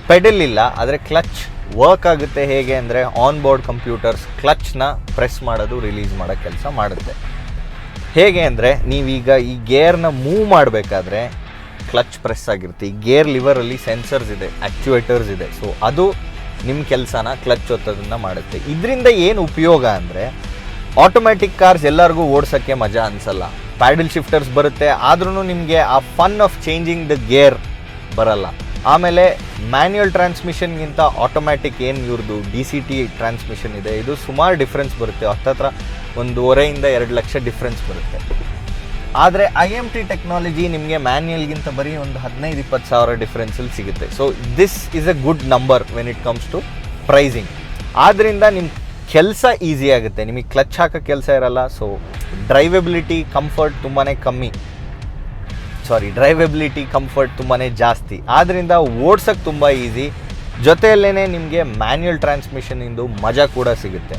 ಪೆಡಲ್ ಇಲ್ಲ, ಆದರೆ ಕ್ಲಚ್ ವರ್ಕ್ ಆಗುತ್ತೆ. ಹೇಗೆ ಅಂದರೆ ಆನ್ ಬೋರ್ಡ್ ಕಂಪ್ಯೂಟರ್ಸ್ ಕ್ಲಚ್ನ ಪ್ರೆಸ್ ಮಾಡೋದು ರಿಲೀಸ್ ಮಾಡೋ ಕೆಲಸ ಮಾಡುತ್ತೆ. ಹೇಗೆ ಅಂದರೆ ನೀವೀಗ ಈ ಗೇರ್ನ ಮೂವ್ ಮಾಡಬೇಕಾದ್ರೆ ಕ್ಲಚ್ ಪ್ರೆಸ್ ಆಗಿರುತ್ತೆ, ಈ ಗೇರ್ ಲಿವರಲ್ಲಿ ಸೆನ್ಸರ್ಸ್ ಇದೆ, ಆ್ಯಕ್ಚುಯೇಟರ್ಸ್ ಇದೆ. ಸೊ ಅದು ನಿಮ್ಮ ಕೆಲಸನ ಕ್ಲಚ್ ಒತ್ತೋದನ್ನು ಮಾಡುತ್ತೆ. ಇದರಿಂದ ಏನು ಉಪಯೋಗ ಅಂದರೆ ಆಟೋಮ್ಯಾಟಿಕ್ ಕಾರ್ಸ್ ಎಲ್ಲರಿಗೂ ಓಡಿಸೋಕ್ಕೆ ಮಜಾ ಅನಿಸಲ್ಲ, ಪ್ಯಾಡಲ್ ಶಿಫ್ಟರ್ಸ್ ಬರುತ್ತೆ, ಆದ್ರೂ ನಿಮಗೆ ಆ fun of changing the gear ಬರಲ್ಲ. ಆಮೇಲೆ ಮ್ಯಾನ್ಯುಯಲ್ ಟ್ರಾನ್ಸ್ಮಿಷನ್ಗಿಂತ ಆಟೋಮ್ಯಾಟಿಕ್ ಏನು ಇವ್ರದ್ದು DCT ಟ್ರಾನ್ಸ್ಮಿಷನ್ ಇದೆ, ಇದು ಸುಮಾರು ಡಿಫ್ರೆನ್ಸ್ ಬರುತ್ತೆ. ಹತ್ತತ್ರ 1.5 ಇಂದ 2 ಲಕ್ಷ ಡಿಫ್ರೆನ್ಸ್ ಬರುತ್ತೆ. ಆದರೆ IMT ಟೆಕ್ನಾಲಜಿ ನಿಮಗೆ ಮ್ಯಾನ್ಯುಯಲ್ಗಿಂತ ಬರೀ ಒಂದು 15-20 ಸಾವಿರ ಡಿಫ್ರೆನ್ಸಲ್ಲಿ ಸಿಗುತ್ತೆ. So this is a good number when it comes to pricing. ಆದ್ದರಿಂದ ನಿಮ್ಮ ಕೆಲಸ ಈಸಿ ಆಗುತ್ತೆ, ನಿಮಗೆ ಕ್ಲಚ್ ಹಾಕೋ ಕೆಲಸ ಇರಲ್ಲ. ಸೊ ಡ್ರೈವೆಬಿಲಿಟಿ ಕಂಫರ್ಟ್ ತುಂಬಾ ಜಾಸ್ತಿ, ಆದ್ದರಿಂದ ಓಡ್ಸೋಕ್ಕೆ ತುಂಬ ಈಸಿ. ಜೊತೆಯಲ್ಲೇ ನಿಮಗೆ ಮ್ಯಾನ್ಯುಯಲ್ ಟ್ರಾನ್ಸ್ಮಿಷನಿಂದು ಮಜಾ ಕೂಡ ಸಿಗುತ್ತೆ.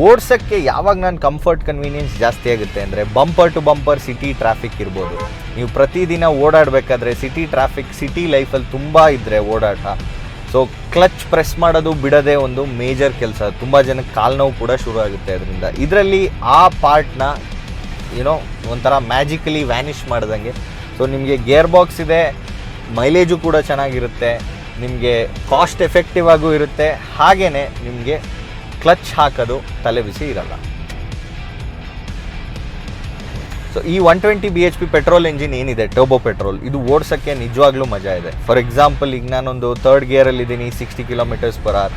ಓಡ್ಸೋಕ್ಕೆ ಯಾವಾಗ ನಾನು ಕಂಫರ್ಟ್ ಕನ್ವೀನಿಯನ್ಸ್ ಜಾಸ್ತಿ ಆಗುತ್ತೆ ಅಂದರೆ bumper to bumper city traffic ಇರ್ಬೋದು. ನೀವು ಪ್ರತಿದಿನ ಓಡಾಡಬೇಕಾದ್ರೆ ಸಿಟಿ ಲೈಫಲ್ಲಿ ತುಂಬ ಇದ್ದರೆ ಓಡಾಟ, ಸೊ ಕ್ಲಚ್ ಪ್ರೆಸ್ ಮಾಡೋದು ಬಿಡೋದೇ ಒಂದು ಮೇಜರ್ ಕೆಲಸ. ತುಂಬ ಜನಕ್ಕೆ ಕಾಲು ನೋವು ಕೂಡ ಶುರು ಆಗುತ್ತೆ ಅದರಿಂದ. ಇದರಲ್ಲಿ ಆ ಪಾರ್ಟ್ನ ಒಂಥರ ಮ್ಯಾಜಿಕಲಿ ವ್ಯಾನಿಷ್ ಮಾಡ್ದಂಗೆ. ಸೊ ನಿಮಗೆ ಗೇರ್ ಬಾಕ್ಸ್ ಇದೆ, ಮೈಲೇಜು ಕೂಡ ಚೆನ್ನಾಗಿರುತ್ತೆ, ನಿಮಗೆ ಕಾಸ್ಟ್ ಎಫೆಕ್ಟಿವ್ ಆಗೂ ಇರುತ್ತೆ, ಹಾಗೆಯೇ ನಿಮಗೆ ಕ್ಲಚ್ ಹಾಕೋದು ತಲೆಬಿಸಿ ಇರಲ್ಲ. ಸೊ ಈ 120 BHP ಪೆಟ್ರೋಲ್ ಎಂಜಿನ್ ಏನಿದೆ, ಟರ್ಬೋ ಪೆಟ್ರೋಲ್, ಇದು ಓಡಿಸೋಕ್ಕೆ ನಿಜವಾಗ್ಲೂ ಮಜಾ ಇದೆ. ಫಾರ್ ಎಕ್ಸಾಂಪಲ್, ಈಗ ನಾನೊಂದು 3rd ಗೇರಲ್ಲಿದ್ದೀನಿ, 60 km/h.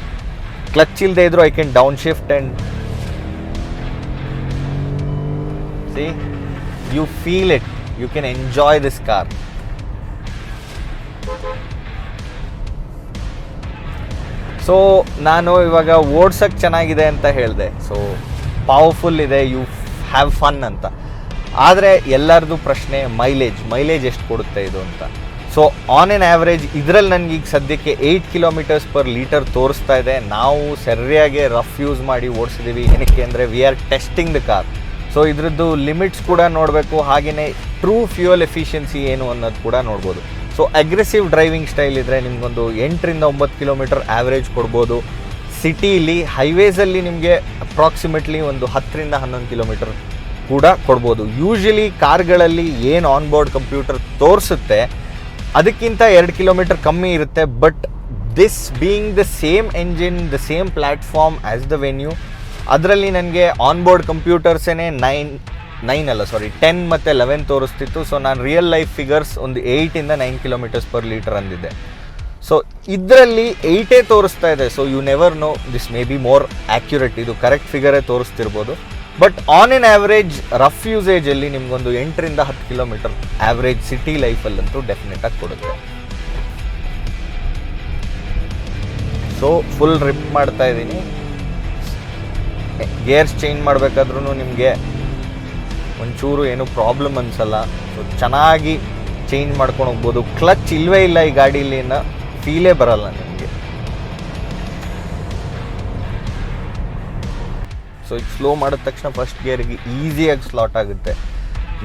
ಕ್ಲಚ್ ಇಲ್ಲದೆ ಇದ್ರೂ I can down shift and see you feel it, you can enjoy this car. So ನಾನು ಇವಾಗ ಓಡ್ಸೋಕ್ಕೆ ಚೆನ್ನಾಗಿದೆ ಅಂತ ಹೇಳಿದೆ, ಸೊ ಪವರ್ಫುಲ್ ಇದೆ, ಯು ಹ್ಯಾವ್ ಫನ್ ಅಂತ. ಆದರೆ ಎಲ್ಲರದು ಪ್ರಶ್ನೆ ಮೈಲೇಜ್ ಎಷ್ಟು ಕೊಡುತ್ತೆ ಇದು ಅಂತ. ಸೊ ಆನ್ ಎನ್ ಆ್ಯಾವ್ರೇಜ್ ಇದರಲ್ಲಿ ನನಗೀಗ ಸದ್ಯಕ್ಕೆ 8 km/L ತೋರಿಸ್ತಾ ಇದೆ. ನಾವು ಸರಿಯಾಗಿ ರಫ್ ಯೂಸ್ ಮಾಡಿ ಓಡಿಸಿದ್ದೀವಿ. ಏನಕ್ಕೆ ಅಂದರೆ we are testing the car. So ಇದ್ರದ್ದು ಲಿಮಿಟ್ಸ್ ಕೂಡ ನೋಡಬೇಕು, ಹಾಗೆಯೇ ಟ್ರೂ ಫ್ಯೂಯಲ್ ಎಫಿಷಿಯನ್ಸಿ ಏನು ಅನ್ನೋದು ಕೂಡ ನೋಡ್ಬೋದು. ಸೊ ಅಗ್ರೆಸಿವ್ ಡ್ರೈವಿಂಗ್ ಸ್ಟೈಲ್ ಇದ್ದರೆ ನಿಮಗೊಂದು 8 ರಿಂದ 9 km ಆ್ಯಾವ್ರೇಜ್ ಕೊಡ್ಬೋದು. ಸಿಟೀಲಿ ಹೈವೇಸಲ್ಲಿ ನಿಮಗೆ ಅಪ್ರಾಕ್ಸಿಮೇಟ್ಲಿ ಒಂದು 10 ರಿಂದ 11 km ಕೂಡ ಕೊಡ್ಬೋದು. ಯೂಶ್ವಲಿ ಕಾರ್ಗಳಲ್ಲಿ ಏನು ಆನ್ ಬೋರ್ಡ್ ಕಂಪ್ಯೂಟರ್ ತೋರಿಸುತ್ತೆ ಅದಕ್ಕಿಂತ 2 km ಕಮ್ಮಿ ಇರುತ್ತೆ. But this being the same engine, the same platform as the venue, ಅದರಲ್ಲಿ ನನಗೆ ಆನ್ ಬೋರ್ಡ್ ಕಂಪ್ಯೂಟರ್ಸೇ 10 ಮತ್ತು 11 ತೋರಿಸ್ತಿತ್ತು. ಸೊ ನಾನು ರಿಯಲ್ ಲೈಫ್ ಫಿಗರ್ಸ್ ಒಂದು 8 ರಿಂದ 9 km/L ಅಂದಿದ್ದೆ. ಸೊ ಇದರಲ್ಲಿ 8 ತೋರಿಸ್ತಾ ಇದೆ. So you never know, this may be more accurate, ಇದು ಕರೆಕ್ಟ್ ಫಿಗರೇ ತೋರಿಸ್ತಿರ್ಬೋದು. But on an average rough ಯೂಸೇಜಲ್ಲಿ ನಿಮ್ಗೊಂದು 8 ರಿಂದ 10 km ಆ್ಯಾವ್ರೇಜ್ ಸಿಟಿ ಲೈಫಲ್ಲಂತೂ ಡೆಫಿನೆಟಾಗಿ ಕೊಡುತ್ತೆ. ಸೊ ಫುಲ್ ರಿಪ್ ಮಾಡ್ತಾ ಇದ್ದೀನಿ. ಗೇರ್ಸ್ ಚೇಂಜ್ ಮಾಡಬೇಕಾದ್ರೂ ನಿಮಗೆ ಒಂಚೂರು ಏನು ಪ್ರಾಬ್ಲಮ್ ಅನಿಸಲ್ಲ. ಸೊ ಚೆನ್ನಾಗಿ ಚೇಂಜ್ ಮಾಡ್ಕೊಂಡು ಹೋಗ್ಬೋದು. ಕ್ಲಚ್ ಇಲ್ಲವೇ ಇಲ್ಲ ಈ ಗಾಡೀಲಿ ಅನ್ನೋ ಫೀಲೇ ಬರಲ್ಲ ನಿಮಗೆ. ಸೊ ಈಗ ಸ್ಲೋ ಮಾಡಿದ ತಕ್ಷಣ ಫಸ್ಟ್ ಗೇರಿಗೆ ಈಸಿಯಾಗಿ ಸ್ಲಾಟ್ ಆಗುತ್ತೆ.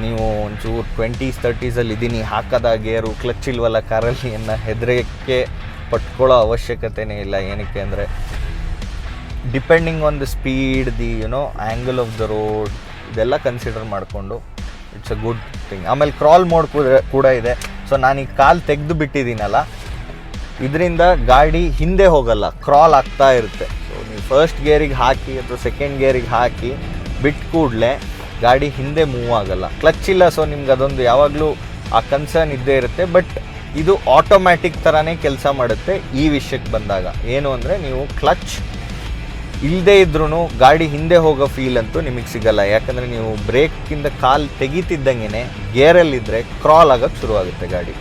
ನೀವು ಒಂಚೂರು 20s 30s ಇದ್ದೀನಿ, ಹಾಕದ ಗೇರು ಕ್ಲಚ್ ಇಲ್ವಲ್ಲ ಕಾರಲ್ಲಿ ಅನ್ನೋ ಹೆದರಿಕೆ ಪಟ್ಕೊಳ್ಳೋ ಅವಶ್ಯಕತೆನೇ ಇಲ್ಲ. ಏನಕ್ಕೆ ಅಂದರೆ depending on the speed, the angle of the road, ಇದೆಲ್ಲ ಕನ್ಸಿಡರ್ ಮಾಡಿಕೊಂಡು ಇಟ್ಸ್ ಅ ಗುಡ್ ಥಿಂಗ್. ಆಮೇಲೆ ಕ್ರಾಲ್ ಮೋಡ್ ಕೂಡ ಇದೆ. ಸೊ ನಾನೀಗ ಕಾಲು ತೆಗೆದು ಬಿಟ್ಟಿದ್ದೀನಲ್ಲ, ಇದರಿಂದ ಗಾಡಿ ಹಿಂದೆ ಹೋಗಲ್ಲ, ಕ್ರಾಲ್ ಆಗ್ತಾ ಇರುತ್ತೆ. ಸೊ ನೀವು ಫಸ್ಟ್ ಗೇರಿಗೆ ಹಾಕಿ ಅಥವಾ ಸೆಕೆಂಡ್ ಗೇರಿಗೆ ಹಾಕಿ ಬಿಟ್ಟು ಕೂಡಲೇ ಗಾಡಿ ಹಿಂದೆ ಮೂವ್ ಆಗಲ್ಲ. ಕ್ಲಚ್ ಇಲ್ಲ, ಸೊ ನಿಮ್ಗೆ ಅದೊಂದು ಯಾವಾಗಲೂ ಆ ಕನ್ಸರ್ನ್ ಇದ್ದೇ ಇರುತ್ತೆ. ಬಟ್ ಇದು ಆಟೋಮ್ಯಾಟಿಕ್ ಥರನೇ ಕೆಲಸ ಮಾಡುತ್ತೆ. ಈ ವಿಷಯಕ್ಕೆ ಬಂದಾಗ ಏನು ಅಂದರೆ, ನೀವು ಕ್ಲಚ್ ಇಲ್ಲದೇ ಇದ್ರೂ ಗಾಡಿ ಹಿಂದೆ ಹೋಗೋ ಫೀಲ್ ಅಂತೂ ನಿಮಗೆ ಸಿಗಲ್ಲ. ಯಾಕಂದರೆ ನೀವು ಬ್ರೇಕಿಂದ ಕಾಲು ತೆಗಿತಿದ್ದಂಗೆ ಗೇರಲ್ಲಿದ್ದರೆ ಕ್ರಾಲ್ ಆಗೋಕ್ಕೆ ಶುರುವಾಗುತ್ತೆ ಗಾಡಿ.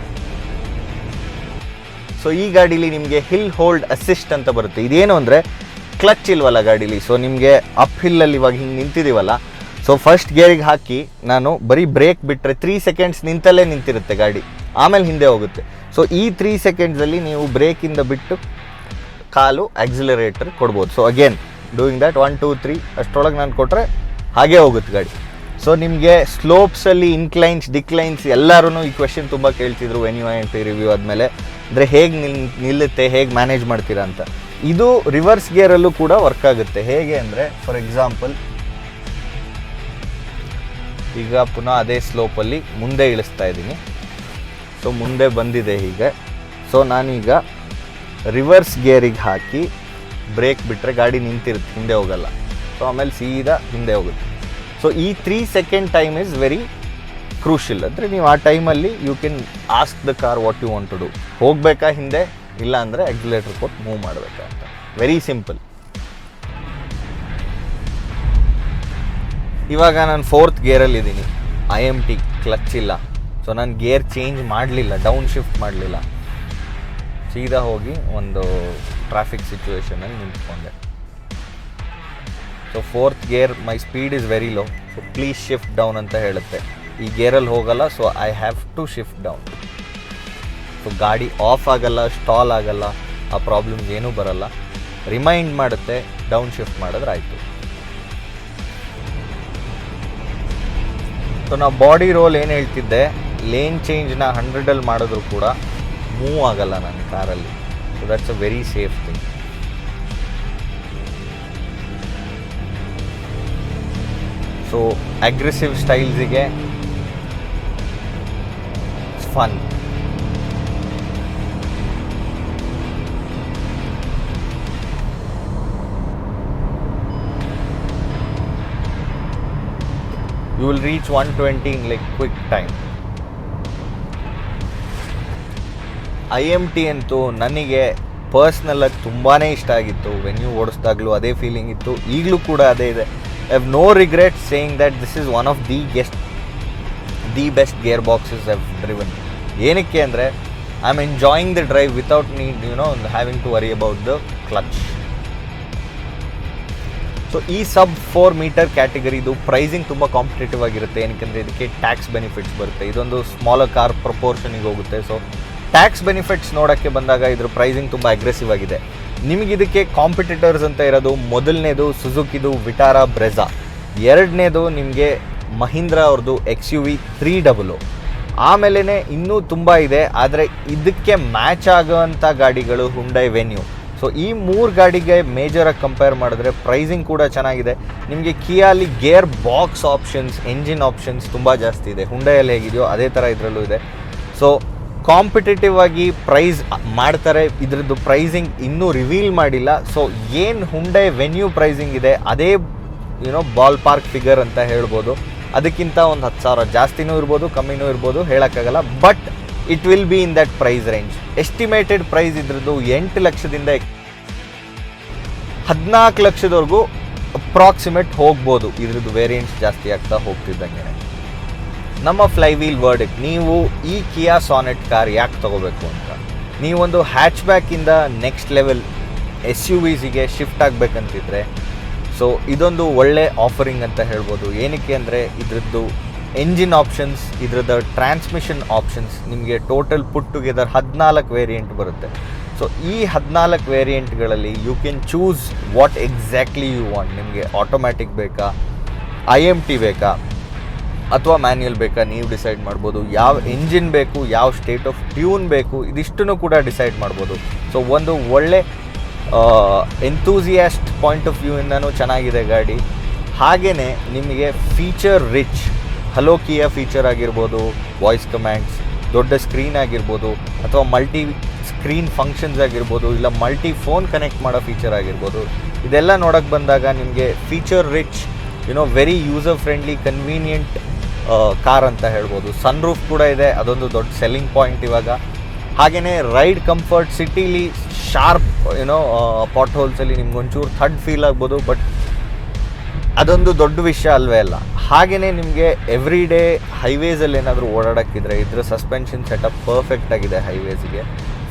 ಸೊ ಈ ಗಾಡೀಲಿ ನಿಮಗೆ ಹಿಲ್ ಹೋಲ್ಡ್ ಅಸಿಸ್ಟ್ ಅಂತ ಬರುತ್ತೆ. ಇದೇನು ಅಂದರೆ ಕ್ಲಚ್ ಇಲ್ವಲ್ಲ ಗಾಡೀಲಿ. ಸೊ ನಿಮಗೆ ಅಪ್ ಹಿಲ್ಲಲ್ಲಿ ಇವಾಗ ಹಿಂಗೆ ನಿಂತಿದ್ದೀವಲ್ಲ, ಸೊ ಫಸ್ಟ್ ಗೇರಿಗೆ ಹಾಕಿ ನಾನು ಬರೀ ಬ್ರೇಕ್ ಬಿಟ್ಟರೆ 3 seconds ನಿಂತಲ್ಲೇ ನಿಂತಿರುತ್ತೆ ಗಾಡಿ, ಆಮೇಲೆ ಹಿಂದೆ ಹೋಗುತ್ತೆ. ಸೊ ಈ 3 secondsಲ್ಲಿ ನೀವು ಬ್ರೇಕಿಂದ ಬಿಟ್ಟು ಕಾಲು ಆಕ್ಸಿಲರೇಟರ್ ಕೊಡ್ಬೋದು. ಸೊ ಅಗೇನ್ ಡೂಯಿಂಗ್ ದ್ಯಾಟ್ 1 2 3 ಅಷ್ಟರೊಳಗೆ ನಾನು ಕೊಟ್ಟರೆ ಹಾಗೇ ಹೋಗುತ್ತೆ ಗಾಡಿ. ಸೊ ನಿಮಗೆ ಸ್ಲೋಪ್ಸಲ್ಲಿ ಇನ್ಕ್ಲೈನ್ಸ್ ಡಿಕ್ಲೈನ್ಸ್ ಎಲ್ಲರೂ ಈ ಕ್ವೆಶನ್ ತುಂಬ ಕೇಳ್ತಿದ್ರು NUINP ರಿವ್ಯೂ ಆದಮೇಲೆ, ಅಂದರೆ ಹೇಗೆ ನಿಲ್ಲುತ್ತೆ, ಹೇಗೆ ಮ್ಯಾನೇಜ್ ಮಾಡ್ತೀರಾ ಅಂತ. ಇದು ರಿವರ್ಸ್ ಗೇರಲ್ಲೂ ಕೂಡ ವರ್ಕ್ ಆಗುತ್ತೆ. ಹೇಗೆ ಅಂದರೆ, ಫಾರ್ ಎಕ್ಸಾಂಪಲ್ ಈಗ ಪುನಃ ಅದೇ ಸ್ಲೋಪಲ್ಲಿ ಮುಂದೆ ಇಳಿಸ್ತಾ ಇದ್ದೀನಿ. ಸೊ ಮುಂದೆ ಬಂದಿದೆ ಹೀಗೆ. ಸೊ ನಾನೀಗ ರಿವರ್ಸ್ ಗೇರಿಗೆ ಹಾಕಿ ಬ್ರೇಕ್ ಬಿಟ್ಟರೆ ಗಾಡಿ ನಿಂತಿರುತ್ತೆ, ಹಿಂದೆ ಹೋಗಲ್ಲ. ಸೊ ಆಮೇಲೆ ಸೀದಾ ಹಿಂದೆ ಹೋಗುತ್ತೆ. ಸೊ ಈ 3 second time is very crucial. ಅಂದರೆ ನೀವು ಆ ಟೈಮಲ್ಲಿ you can ask the car what you want to do. ಹೋಗಬೇಕಾ ಹಿಂದೆ, ಇಲ್ಲ ಅಂದರೆ ಆಕ್ಸಿಲೇಟರ್ ಕೊಟ್ಟು ಮೂವ್ ಮಾಡಬೇಕಾ ಅಂತ. Very simple. ಇವಾಗ ನಾನು 4th ಗೇರಲ್ಲಿದ್ದೀನಿ, IMT ಕ್ಲಚ್ ಇಲ್ಲ. ಸೊ ನಾನು ಗೇರ್ ಚೇಂಜ್ ಮಾಡಲಿಲ್ಲ, ಡೌನ್ ಶಿಫ್ಟ್ ಮಾಡಲಿಲ್ಲ, ಸೀದಾ ಹೋಗಿ ಒಂದು ಟ್ರಾಫಿಕ್ ಸಿಚುವೇಷನಲ್ಲಿ ನಿಂತ್ಕೊಂಡೆ. So 4th gear my speed is very low, so please shift down ಅಂತ ಹೇಳುತ್ತೆ. ಈ ಗೇರಲ್ಲಿ ಹೋಗಲ್ಲ, so I have to shift down. So ಗಾಡಿ ಆಫ್ ಆಗಲ್ಲ, ಸ್ಟಾಲ್ ಆಗಲ್ಲ, ಆ ಪ್ರಾಬ್ಲಮ್ಸ್ ಏನೂ ಬರಲ್ಲ. ರಿಮೈಂಡ್ ಮಾಡುತ್ತೆ, ಡೌನ್ ಶಿಫ್ಟ್ ಮಾಡಿದ್ರೆ ಆಯಿತು. ಸೊ ನಾವು ಬಾಡಿ ರೋಲ್ ಏನು ಹೇಳ್ತಿದ್ದೆ, ಲೇನ್ ಚೇಂಜ್ನ 100ಅಲ್ಲಿ ಮಾಡಿದ್ರು ಕೂಡ ಮೂವ್ ಆಗಲ್ಲ ನನ್ನ ಕಾರಲ್ಲಿ. So that's a very safe thing. So aggressive ಸ್ಟೈಲ್ಸಿಗೆ fun. You will reach 120 in like quick time. IMT ಅಂತೂ ನನಗೆ ಪರ್ಸ್ನಲಾಗಿ ತುಂಬಾ ಇಷ್ಟ ಆಗಿತ್ತು. ವೆನ್ಯೂ ಓಡಿಸ್ದಾಗಲೂ ಅದೇ ಫೀಲಿಂಗ್ ಇತ್ತು, ಈಗಲೂ ಕೂಡ ಅದೇ ಇದೆ. I have no regret saying that this is one of the best gear boxes I have driven. ಏನಕ್ಕೆ ಅಂದರೆ I am enjoying the drive without need having to worry about the clutch. So ಈ sub 4 metre ಕ್ಯಾಟಗರಿದು pricing ತುಂಬ competitive ಆಗಿರುತ್ತೆ. ಏನಕ್ಕೆ ಇದಕ್ಕೆ tax benefits ಬರುತ್ತೆ. ಇದೊಂದು ಸ್ಮಾಲರ್ ಕಾರ್ ಪ್ರಪೋರ್ಷನಿಗೆ ಹೋಗುತ್ತೆ. ಸೊ ಟ್ಯಾಕ್ಸ್ ಬೆನಿಫಿಟ್ಸ್ ನೋಡೋಕ್ಕೆ ಬಂದಾಗ ಇದ್ರ ಪ್ರೈಸಿಂಗ್ ತುಂಬ ಅಗ್ರೆಸಿವ್ ಆಗಿದೆ. ನಿಮಗೆ ಇದಕ್ಕೆ ಕಾಂಪಿಟೇಟರ್ಸ್ ಅಂತ ಇರೋದು, ಮೊದಲನೇದು ಸುಜುಕಿದು ವಿಟಾರಾ ಬ್ರೆಝಾ, ಎರಡನೇದು ನಿಮಗೆ ಮಹೀಂದ್ರ ಅವ್ರದ್ದು XUV 300, ಆಮೇಲೆ ಇನ್ನೂ ತುಂಬ ಇದೆ. ಆದರೆ ಇದಕ್ಕೆ ಮ್ಯಾಚ್ ಆಗೋವಂಥ ಗಾಡಿಗಳು ಹುಂಡೈ ವೆನ್ಯೂ. ಸೊ ಈ 3 ಗಾಡಿಗೆ ಮೇಜರಾಗಿ ಕಂಪೇರ್ ಮಾಡಿದ್ರೆ ಪ್ರೈಸಿಂಗ್ ಕೂಡ ಚೆನ್ನಾಗಿದೆ. ನಿಮಗೆ ಕಿಯಾಲಿ gear box options, engine options ತುಂಬ ಜಾಸ್ತಿ ಇದೆ. ಹುಂಡೈಯಲ್ಲಿ ಹೇಗಿದೆಯೋ ಅದೇ ಥರ ಇದರಲ್ಲೂ ಇದೆ. ಸೊ ಕಾಂಪಿಟೇಟಿವ್ ಆಗಿ ಪ್ರೈಸ್ ಮಾಡ್ತಾರೆ. ಇದರದ್ದು ಪ್ರೈಸಿಂಗ್ ಇನ್ನೂ ರಿವೀಲ್ ಮಾಡಿಲ್ಲ. ಸೊ ಏನು ಹುಂಡೈ ವೆನ್ಯೂ ಪ್ರೈಸಿಂಗ್ ಇದೆ ಅದೇ ಬಾಲ್ ಪಾರ್ಕ್ ಫಿಗರ್ ಅಂತ ಹೇಳ್ಬೋದು. ಅದಕ್ಕಿಂತ ಒಂದು 10,000 ಜಾಸ್ತಿನೂ ಇರ್ಬೋದು, ಕಮ್ಮಿನೂ ಇರ್ಬೋದು, ಹೇಳೋಕ್ಕಾಗಲ್ಲ. But it will be in that price range. Estimated price ಇದ್ರದ್ದು 8 ಲಕ್ಷದಿಂದ 14 ಲಕ್ಷದವರೆಗೂ ಅಪ್ರಾಕ್ಸಿಮೇಟ್ ಹೋಗ್ಬೋದು. ಇದ್ರದ್ದು ವೇರಿಯಂಟ್ಸ್ ಜಾಸ್ತಿ ಆಗ್ತಾ ಹೋಗ್ತಿದ್ದಂಗೆ. ನಮ್ಮ ಫ್ಲೈವೀಲ್ ವರ್ಡಿಕ್ಟ್, ನೀವು ಈ ಕಿಯಾ ಸಾನೆಟ್ ಕಾರ್ ಯಾಕೆ ತೊಗೋಬೇಕು ಅಂತ, ನೀವೊಂದು ಹ್ಯಾಚ್ ಬ್ಯಾಕಿಂದ ನೆಕ್ಸ್ಟ್ ಲೆವೆಲ್ SUVಸಿಗೆ ಶಿಫ್ಟ್ ಆಗಬೇಕಂತಿದ್ರೆ ಸೊ ಇದೊಂದು ಒಳ್ಳೆ ಆಫರಿಂಗ್ ಅಂತ ಹೇಳ್ಬೋದು. ಏನಕ್ಕೆ ಅಂದರೆ ಇದ್ರದ್ದು ಎಂಜಿನ್ ಆಪ್ಷನ್ಸ್, ಇದ್ರದ್ದು ಟ್ರಾನ್ಸ್ಮಿಷನ್ ಆಪ್ಷನ್ಸ್ ನಿಮಗೆ ಟೋಟಲ್ ಪುಟ್ ಟುಗೆದರ್ 14 ವೇರಿಯಂಟ್ ಬರುತ್ತೆ. ಸೊ ಈ 14 ವೇರಿಯಂಟ್ಗಳಲ್ಲಿ you can choose what exactly you want. ನಿಮಗೆ ಆಟೋಮ್ಯಾಟಿಕ್ ಬೇಕಾ, IMT ಬೇಕಾ, ಅಥವಾ ಮ್ಯಾನ್ಯುಯಲ್ ಬೇಕಾ, ನೀವು ಡಿಸೈಡ್ ಮಾಡ್ಬೋದು. ಯಾವ ಎಂಜಿನ್ ಬೇಕು, ಯಾವ ಸ್ಟೇಟ್ ಆಫ್ ಟ್ಯೂನ್ ಬೇಕು, ಇದಿಷ್ಟನ್ನು ಕೂಡ ಡಿಸೈಡ್ ಮಾಡ್ಬೋದು. ಸೊ ಒಂದು ಒಳ್ಳೆ ಎಂತೂಸಿಯಾಸ್ಟ್ ಪಾಯಿಂಟ್ ಆಫ್ ವ್ಯೂಯಿಂದನೂ ಚೆನ್ನಾಗಿದೆ ಗಾಡಿ. ಹಾಗೆಯೇ ನಿಮಗೆ ಫೀಚರ್ ರಿಚ್ ಹಲೋ ಕಿಯಾ ಫೀಚರ್ ಆಗಿರ್ಬೋದು, ವಾಯ್ಸ್ ಕಮ್ಯಾಂಡ್ಸ್, ದೊಡ್ಡ ಸ್ಕ್ರೀನ್ ಆಗಿರ್ಬೋದು, ಅಥವಾ ಮಲ್ಟಿ ಸ್ಕ್ರೀನ್ ಫಂಕ್ಷನ್ಸ್ ಆಗಿರ್ಬೋದು, ಇಲ್ಲ ಮಲ್ಟಿ ಫೋನ್ ಕನೆಕ್ಟ್ ಮಾಡೋ ಫೀಚರ್ ಆಗಿರ್ಬೋದು, ಇದೆಲ್ಲ ನೋಡೋಕ್ಕೆ ಬಂದಾಗ ನಿಮಗೆ feature rich very user friendly convenient car ಅಂತ ಹೇಳ್ಬೋದು. ಸನ್ರೂಫ್ ಕೂಡ ಇದೆ, ಅದೊಂದು ದೊಡ್ಡ ಸೆಲ್ಲಿಂಗ್ ಪಾಯಿಂಟ್ ಇವಾಗ. ಹಾಗೆಯೇ ರೈಡ್ ಕಂಫರ್ಟ್, ಸಿಟಿಲಿ ಶಾರ್ಪ್ ಪಾಟ್ ಹೋಲ್ಸಲ್ಲಿ ನಿಮ್ಗೊಂಚೂರು ಥರ್ಡ್ ಫೀಲ್ ಆಗ್ಬೋದು, ಬಟ್ ಅದೊಂದು ದೊಡ್ಡ ವಿಷಯ ಅಲ್ವೇ ಅಲ್ಲ. ಹಾಗೆಯೇ ನಿಮಗೆ ಎವ್ರಿ ಡೇ ಹೈವೇಸಲ್ಲಿ ಏನಾದರೂ ಓಡಾಡೋಕ್ಕಿದ್ರೆ ಇದರ ಸಸ್ಪೆನ್ಷನ್ ಸೆಟಪ್ ಪರ್ಫೆಕ್ಟ್ ಆಗಿದೆ ಹೈವೇಸಿಗೆ.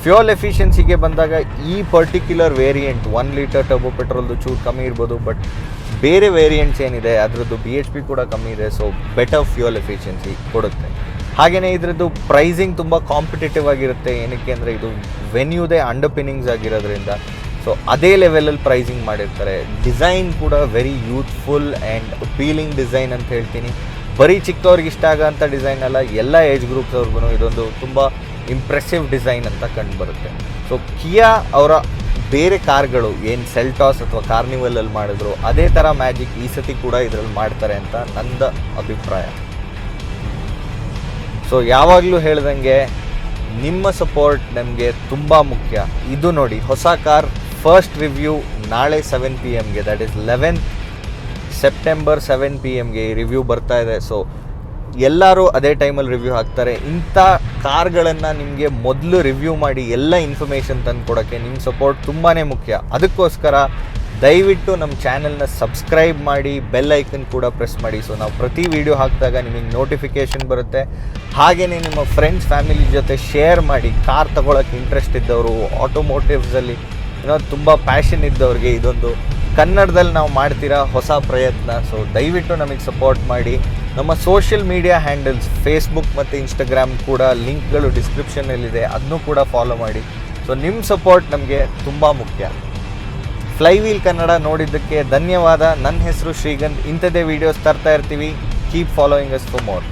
ಫ್ಯೂಯಲ್ ಎಫಿಷಿಯನ್ಸಿಗೆ ಬಂದಾಗ ಈ ಪರ್ಟಿಕ್ಯುಲರ್ ವೇರಿಯಂಟ್ 1 ಲೀಟರ್ ಟರ್ಬೋ ಪೆಟ್ರೋಲ್ದು ಚೂರು ಕಮ್ಮಿ ಇರ್ಬೋದು, ಬಟ್ ಬೇರೆ ವೇರಿಯಂಟ್ಸ್ ಏನಿದೆ ಅದರದ್ದು BHP ಕೂಡ ಕಮ್ಮಿ ಇದೆ. ಸೊ ಬೆಟರ್ ಫ್ಯೂಯಲ್ ಎಫಿಷಿಯನ್ಸಿ ಕೊಡುತ್ತೆ. ಹಾಗೆಯೇ ಇದರದ್ದು ಪ್ರೈಸಿಂಗ್ ತುಂಬ ಕಾಂಪಿಟೇಟಿವ್ ಆಗಿರುತ್ತೆ. ಏನಕ್ಕೆ ಅಂದರೆ ಇದು ವೆನ್ಯೂದೇ ಅಂಡರ್ಪಿನ್ನಿಂಗ್ಸ್ ಆಗಿರೋದ್ರಿಂದ ಸೊ ಅದೇ ಲೆವೆಲಲ್ಲಿ ಪ್ರೈಸಿಂಗ್ ಮಾಡಿರ್ತಾರೆ. ಡಿಸೈನ್ ಕೂಡ very youthful and appealing design ಅಂತ ಹೇಳ್ತೀನಿ. ಬರೀ ಚಿಕ್ಕವ್ರಿಗೆ ಇಷ್ಟ ಆಗೋಂಥ ಡಿಸೈನ್ ಅಲ್ಲ, ಎಲ್ಲ ಏಜ್ ಗ್ರೂಪ್ಸ್ವ್ರಿಗೂ ಇದೊಂದು ತುಂಬ ಇಂಪ್ರೆಸಿವ್ ಡಿಸೈನ್ ಅಂತ ಕಂಡುಬರುತ್ತೆ. ಸೊ ಕಿಯಾ ಅವರ ಬೇರೆ ಕಾರ್ಗಳು ಏನು ಸೆಲ್ಟಾಸ್ ಅಥವಾ ಕಾರ್ನಿವಲಲ್ಲಿ ಮಾಡಿದ್ರು ಅದೇ ಥರ ಮ್ಯಾಜಿಕ್ ಈ ಸತಿ ಕೂಡ ಇದರಲ್ಲಿ ಮಾಡ್ತಾರೆ ಅಂತ ನನ್ನ ಅಭಿಪ್ರಾಯ. ಸೊ ಯಾವಾಗಲೂ ಹೇಳ್ದಂಗೆ ನಿಮ್ಮ ಸಪೋರ್ಟ್ ನಮಗೆ ತುಂಬ ಮುಖ್ಯ. ಇದು ನೋಡಿ, ಹೊಸ ಕಾರ್ ಫಸ್ಟ್ ರಿವ್ಯೂ ನಾಳೆ 7 PM, that is 11th September 7 PM ಈ ರಿವ್ಯೂ ಬರ್ತಾ ಇದೆ. ಸೊ ಎಲ್ಲರೂ ಅದೇ ಟೈಮಲ್ಲಿ ರಿವ್ಯೂ ಹಾಕ್ತಾರೆ. ಇಂಥ ಕಾರ್ಗಳನ್ನು ನಿಮಗೆ ಮೊದಲು ರಿವ್ಯೂ ಮಾಡಿ ಎಲ್ಲ ಇನ್ಫಾರ್ಮೇಷನ್ ತಂದು ಕೊಡೋಕ್ಕೆ ನಿಮ್ಮ ಸಪೋರ್ಟ್ ತುಂಬಾ ಮುಖ್ಯ. ಅದಕ್ಕೋಸ್ಕರ ದಯವಿಟ್ಟು ನಮ್ಮ ಚಾನಲ್ನ ಸಬ್ಸ್ಕ್ರೈಬ್ ಮಾಡಿ, ಬೆಲ್ ಐಕನ್ ಕೂಡ ಪ್ರೆಸ್ ಮಾಡಿ. ಸೊ ನಾವು ಪ್ರತಿ ವಿಡಿಯೋ ಹಾಕಿದಾಗ ನಿಮಗೆ ನೋಟಿಫಿಕೇಷನ್ ಬರುತ್ತೆ. ಹಾಗೆಯೇ ನಿಮ್ಮ ಫ್ರೆಂಡ್ಸ್ ಫ್ಯಾಮಿಲಿ ಜೊತೆ ಶೇರ್ ಮಾಡಿ. ಕಾರ್ ತೊಗೊಳಕ್ಕೆ ಇಂಟ್ರೆಸ್ಟ್ ಇದ್ದವರು, ಆಟೋಮೋಟಿವ್ಸಲ್ಲಿ ಏನೋ ತುಂಬ ಪ್ಯಾಷನ್ ಇದ್ದವ್ರಿಗೆ ಇದೊಂದು ಕನ್ನಡದಲ್ಲಿ ನಾವು ಮಾಡ್ತಿರೋ ಹೊಸ ಪ್ರಯತ್ನ. ಸೊ ದಯವಿಟ್ಟು ನಮಗೆ ಸಪೋರ್ಟ್ ಮಾಡಿ. ನಮ್ಮ ಸೋಷಿಯಲ್ ಮೀಡಿಯಾ ಹ್ಯಾಂಡಲ್ಸ್ ಫೇಸ್ಬುಕ್ ಮತ್ತು ಇನ್ಸ್ಟಾಗ್ರಾಮ್ ಕೂಡ ಲಿಂಕ್ಗಳು ಡಿಸ್ಕ್ರಿಪ್ಷನಲ್ಲಿದೆ, ಅದನ್ನೂ ಕೂಡ ಫಾಲೋ ಮಾಡಿ. ಸೊ ನಿಮ್ಮ ಸಪೋರ್ಟ್ ನಮಗೆ ತುಂಬ ಮುಖ್ಯ. ಫ್ಲೈವೀಲ್ ಕನ್ನಡ ನೋಡಿದ್ದಕ್ಕೆ ಧನ್ಯವಾದ. ನನ್ನ ಹೆಸರು ಶ್ರೀಗಂಧ್. ಇಂಥದ್ದೇ ವೀಡಿಯೋಸ್ ತರ್ತಾ ಇರ್ತೀವಿ. Keep following us for more.